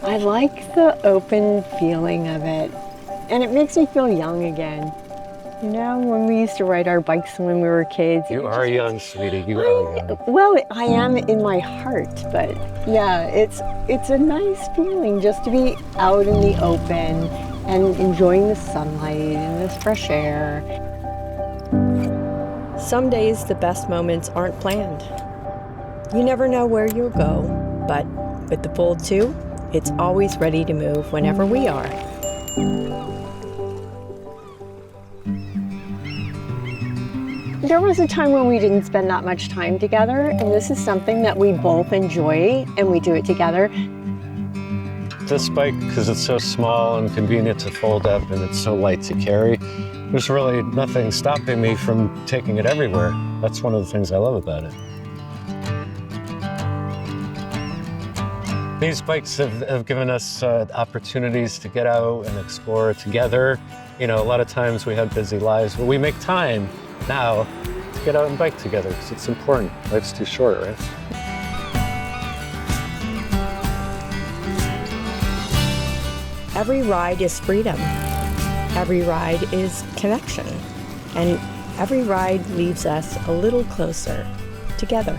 I like the open feeling of it, and it makes me feel young again. You know, when we used to ride our bikes when we were kids. You are young, sweetie. You are young. Well, I am in my heart, but yeah, it's a nice feeling just to be out in the open and enjoying the sunlight and this fresh air. Some days the best moments aren't planned. You never know where you'll go, but with the Fold 2, it's always ready to move whenever we are. There was a time when we didn't spend that much time together, and this is something that we both enjoy, and we do it together. This bike, because it's so small and convenient to fold up and it's so light to carry, there's really nothing stopping me from taking it everywhere. That's one of the things I love about it. These bikes have given us opportunities to get out and explore together. You know, a lot of times we have busy lives, but we make time now to get out and bike together because it's important. Life's too short, right? Every ride is freedom. Every ride is connection. And every ride leaves us a little closer together.